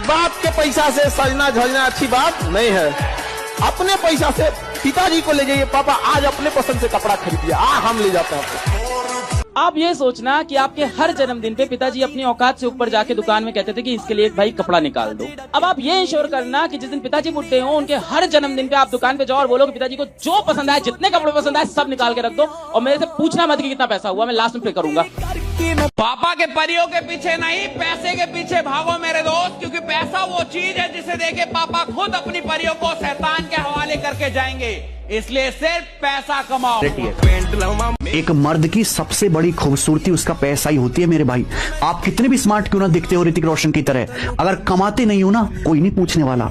बाप के पैसा से सजना झजना अच्छी बात नहीं है। अपने पैसा से पिताजी को ले जाइए, पापा आज अपने पसंद से कपड़ा खरीदिए, हम ले जाते हैं। आप ये सोचना कि आपके हर जन्मदिन पे पिताजी अपनी औकात से ऊपर जाके दुकान में कहते थे कि इसके लिए एक भाई कपड़ा निकाल दो। अब आप ये इंश्योर करना कि जिस दिन पिताजी बुढ़े हो उनके हर जन्मदिन पे आप दुकान पे जाओ और बोलो कि पिताजी को जो पसंद आए, जितने कपड़े पसंद आए सब निकाल के रख दो और मेरे से पूछना मत कि कितना पैसा हुआ, मैं लास्ट में पे करूंगा। पापा के परियों के पीछे नहीं, पैसे के पीछे भागो मेरे दोस्त, क्योंकि पैसा वो चीज है जिसे देके पापा खुद अपनी परियों को शैतान के हवाले करके जाएंगे। इसलिए सिर्फ पैसा कमाओ। एक मर्द की सबसे बड़ी खूबसूरती उसका पैसा ही होती है मेरे भाई। आप कितने भी स्मार्ट क्यों ना दिखते हो ऋतिक रोशन की तरह, अगर कमाते नहीं हो ना कोई नहीं पूछने वाला।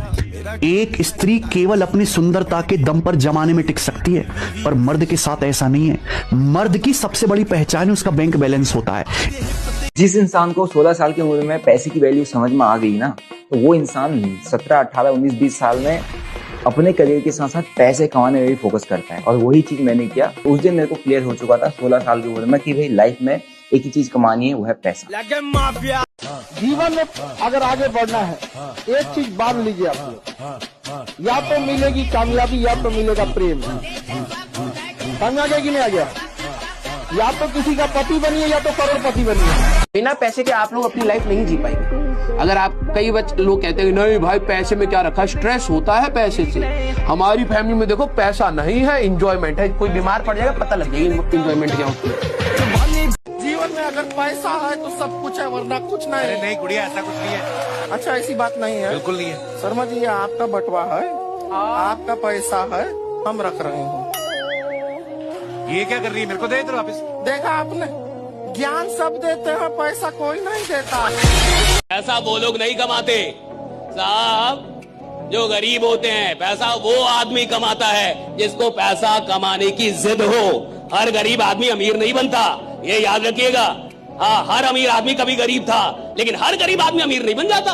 एक स्त्री केवल अपनी सुंदरता के दम पर जमाने में टिक सकती है, पर मर्द के साथ ऐसा नहीं है। मर्द की सबसे बड़ी पहचान उसका बैंक बैलेंस होता है। जिस इंसान को 16 साल की उम्र में पैसे की वैल्यू समझ में आ गई ना, तो वो इंसान 17, 18, 19, 20 साल में अपने करियर के साथ साथ पैसे कमाने में भी फोकस करता है। और वही चीज मैंने किया। उस दिन मेरे को क्लियर हो चुका था 16 साल की उम्र में कि भाई लाइफ में एक ही चीज कमानी है, वो है पैसा। जीवन में अगर आगे बढ़ना है, एक चीज बांध लीजिए आप लोग, या तो मिलेगी कामयाबी या तो मिलेगा प्रेम। समझ आ गया कि नहीं आ गया? या तो किसी का पति बनिए या तो करोड़पति बनिए। बिना पैसे के आप लोग अपनी लाइफ नहीं जी पाएंगे। अगर आप कई लोग कहते हैं नहीं भाई पैसे में क्या रखा, स्ट्रेस होता है पैसे से। हमारी फैमिली में देखो पैसा नहीं है, इंजॉयमेंट है। कोई बीमार पड़ जाएगा पता लग जाएगी इंजॉयमेंट क्या होती है। जीवन में अगर पैसा है तो सब कुछ है, वरना कुछ नहीं है। नहीं गुड़िया, ऐसा कुछ नहीं है। अच्छा ऐसी बात नहीं है, बिल्कुल नहीं है। शर्मा जी ये आपका बटवा है, आपका पैसा है, हम रख रहे हैं। ये क्या कर रही है? मेरे को दे दो वापस। देखा आपने, ज्ञान सब देते हैं, पैसा कोई नहीं देता। पैसा वो लोग नहीं कमाते साहब, जो गरीब होते हैं। पैसा वो आदमी कमाता है जिसको पैसा कमाने की जिद हो। हर गरीब आदमी अमीर नहीं बनता, ये याद रखिएगा। हाँ, हर अमीर आदमी कभी गरीब था, लेकिन हर गरीब आदमी अमीर नहीं बन जाता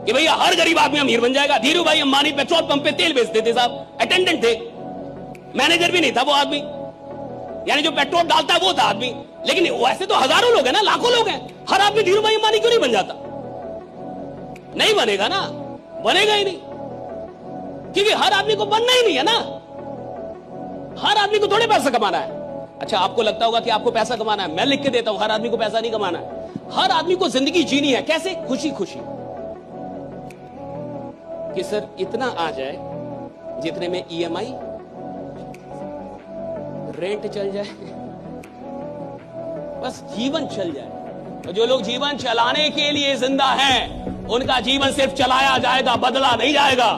कि भैया हर गरीब आदमी अमीर बन जाएगा। धीरू भाई अंबानी पेट्रोल पंप पे तेल बेचते थे साहब, अटेंडेंट थे, मैनेजर भी नहीं था वो आदमी, यानी जो पेट्रोल डालता है वो था आदमी। लेकिन वैसे तो हजारों लोग हैं ना, लाखों लोग हैं। हर आदमी धीरू भाई अंबानी क्यों नहीं बन जाता? नहीं बनेगा ना, बनेगा ही नहीं, क्योंकि हर आदमी को बनना ही नहीं है ना। हर आदमी को थोड़े पैसा कमाना है। अच्छा, आपको लगता होगा कि आपको पैसा कमाना है, मैं लिख के देता हूं, हर आदमी को पैसा नहीं कमाना है। हर आदमी को जिंदगी जीनी है। कैसे? खुशी खुशी, कि सर इतना आ जाए जितने में EMI, रेंट चल जाए, बस जीवन चल जाए। तो जो लोग जीवन चलाने के लिए जिंदा हैं, उनका जीवन सिर्फ चलाया जाएगा, बदला नहीं जाएगा।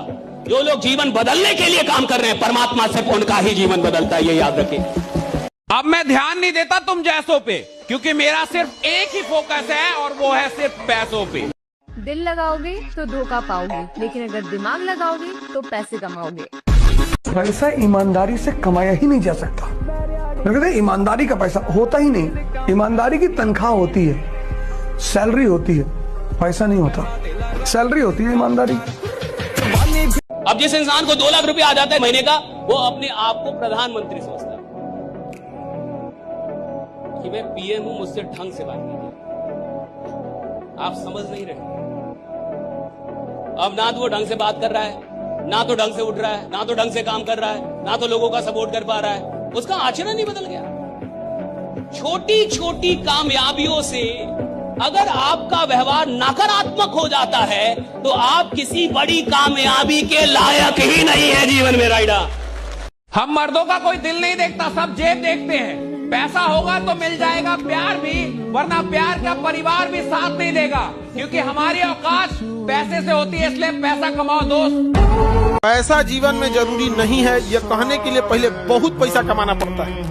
जो लोग जीवन बदलने के लिए काम कर रहे हैं, परमात्मा सिर्फ उनका ही जीवन बदलता है, ये याद रखें। अब मैं ध्यान नहीं देता तुम जैसों पे, क्योंकि मेरा सिर्फ एक ही फोकस है और वो है सिर्फ पैसों पे। दिल लगाओगे तो धोखा पाओगे, लेकिन अगर दिमाग लगाओगे तो पैसे कमाओगे। पैसा ईमानदारी से कमाया ही नहीं जा सकता। ईमानदारी का पैसा होता ही नहीं। ईमानदारी की तनख्वाह होती है, सैलरी होती है, पैसा नहीं होता। सैलरी होती है ईमानदारी। अब जिस इंसान को 2 लाख रुपए आ जाता है महीने का, वो अपने आप को प्रधानमंत्री सोचता है कि मैं PM हूं, मुझसे ढंग से बात कीजिए। आप समझ नहीं रहे। अब ना तो वो ढंग से बात कर रहा है, ना तो ढंग से उठ रहा है, ना तो ढंग से काम कर रहा है, ना तो लोगों का सपोर्ट कर पा रहा है। उसका आचरण ही बदल गया। छोटी छोटी कामयाबियों से अगर आपका व्यवहार नकारात्मक हो जाता है तो आप किसी बड़ी कामयाबी के लायक ही नहीं है जीवन में। राइडा, हम मर्दों का कोई दिल नहीं देखता, सब जेब देखते हैं। पैसा होगा तो मिल जाएगा प्यार भी, वरना प्यार का परिवार भी साथ नहीं देगा, क्योंकि हमारी औकात पैसे से होती है। इसलिए पैसा कमाओ दोस्त। पैसा जीवन में जरूरी नहीं है, यह कहने के लिए पहले बहुत पैसा कमाना पड़ता है,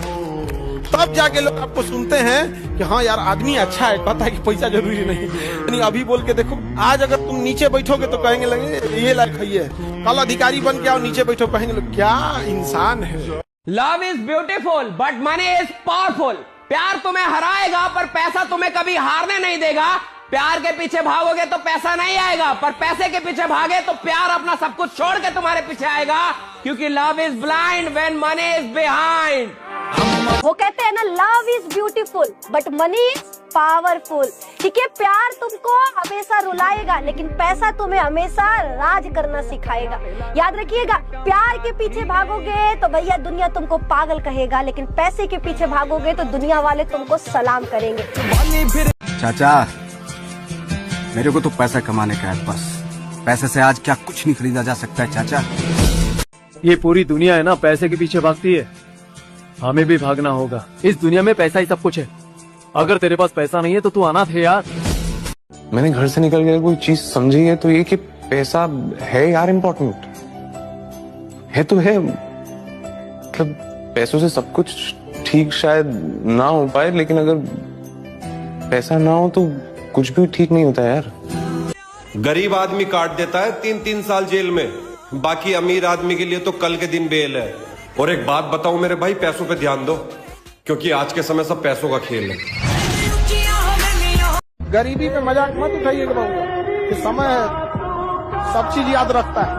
तब जाके लोग आपको सुनते हैं कि हाँ यार आदमी अच्छा है, कहता है कि पैसा जरूरी नहीं। यानी अभी बोल के देखो, आज अगर तुम नीचे बैठोगे तो कहेंगे लगे ये लायक है, कल अधिकारी बन के आओ नीचे बैठो, कहेंगे लोग क्या इंसान है। Love is beautiful but money is powerful. प्यार तुम्हें हराएगा पर पैसा तुम्हें कभी हारने नहीं देगा। प्यार के पीछे भागोगे तो पैसा नहीं आएगा, पर पैसे के पीछे भागे तो प्यार अपना सब कुछ छोड़ के तुम्हारे पीछे आएगा, क्योंकि love is blind when money is behind. वो कहते हैं ना, love is beautiful but money is powerful. ठीक है, प्यार तुमको हमेशा रुलाएगा लेकिन पैसा तुम्हें हमेशा राज करना सिखाएगा। याद रखिएगा, प्यार के पीछे भागोगे तो भैया दुनिया तुमको पागल कहेगा, लेकिन पैसे के पीछे भागोगे तो दुनिया वाले तुमको सलाम करेंगे। चाचा, मेरे को तो पैसा कमाने का है बस। पैसे से आज क्या कुछ नहीं खरीदा जा सकता है चाचा। ये पूरी दुनिया है ना, पैसे के पीछे भागती है। हमें भी भागना होगा। इस दुनिया में पैसा ही सब कुछ है। अगर तेरे पास पैसा नहीं है तो तू अनाथ है यार। मैंने घर से निकल के कोई चीज समझी है तो ये कि पैसा है यार इम्पोर्टेंट है तो है। मतलब पैसों से सब कुछ ठीक शायद ना हो पाए, लेकिन अगर पैसा ना हो तो कुछ भी ठीक नहीं होता यार। गरीब आदमी काट देता है 3-3 साल जेल में, बाकी अमीर आदमी के लिए तो कल के दिन बेल है। और एक बात बताऊं मेरे भाई, पैसों पे ध्यान दो, क्योंकि आज के समय सब पैसों का खेल है। गरीबी पे मजाक मत उठाइएगा बाबू, कि समय है, सब चीज याद रखता है,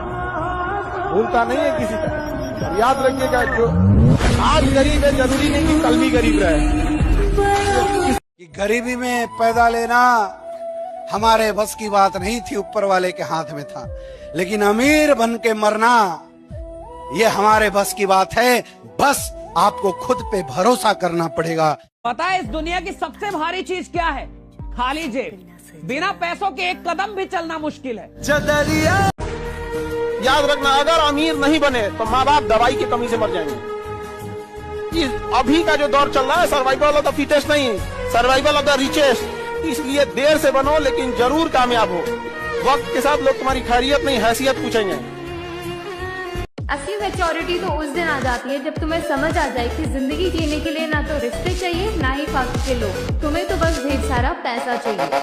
भूलता नहीं है किसी का। याद रखिएगा, जो आज गरीब है जरूरी नहीं कि कल भी गरीब रहे। गरीबी में पैदा लेना हमारे बस की बात नहीं थी, ऊपर वाले के हाथ में था। लेकिन अमीर बन के मरना ये हमारे बस की बात है। बस आपको खुद पे भरोसा करना पड़ेगा। पता है इस दुनिया की सबसे भारी चीज क्या है? खाली जेब। बिना पैसों के एक कदम भी चलना मुश्किल है। याद रखना, अगर अमीर नहीं बने तो माँ बाप दवाई की कमी से मर जाएंगे। अभी का जो दौर चल रहा है, सर्वाइवल ऑफ द फिटेस्ट नहीं, सर्वाइवल ऑफ द रिचेस्ट। इसलिए देर से बनो लेकिन जरूर कामयाब हो। वक्त के साथ लोग तुम्हारी खैरियत नहीं हैसियत पूछेंगे। असली मैच्योरिटी तो उस दिन आ जाती है जब तुम्हें समझ आ जाए कि जिंदगी जीने के लिए ना तो रिश्ते चाहिए ना ही फालतू के लोग, तुम्हें तो बस ढेर सारा पैसा चाहिए।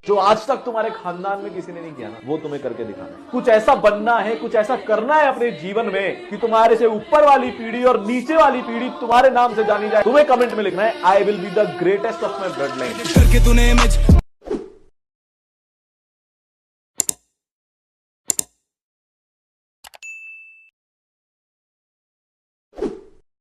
जो आज तक तुम्हारे खानदान में किसी ने नहीं किया ना, वो तुम्हें करके दिखाना है। कुछ ऐसा बनना है, कुछ ऐसा करना है अपने जीवन में कि तुम्हारे से ऊपर वाली पीढ़ी और नीचे वाली पीढ़ी तुम्हारे नाम से जानी जाए। तुम्हें कमेंट में लिखना है, I will be the greatest of my blood line.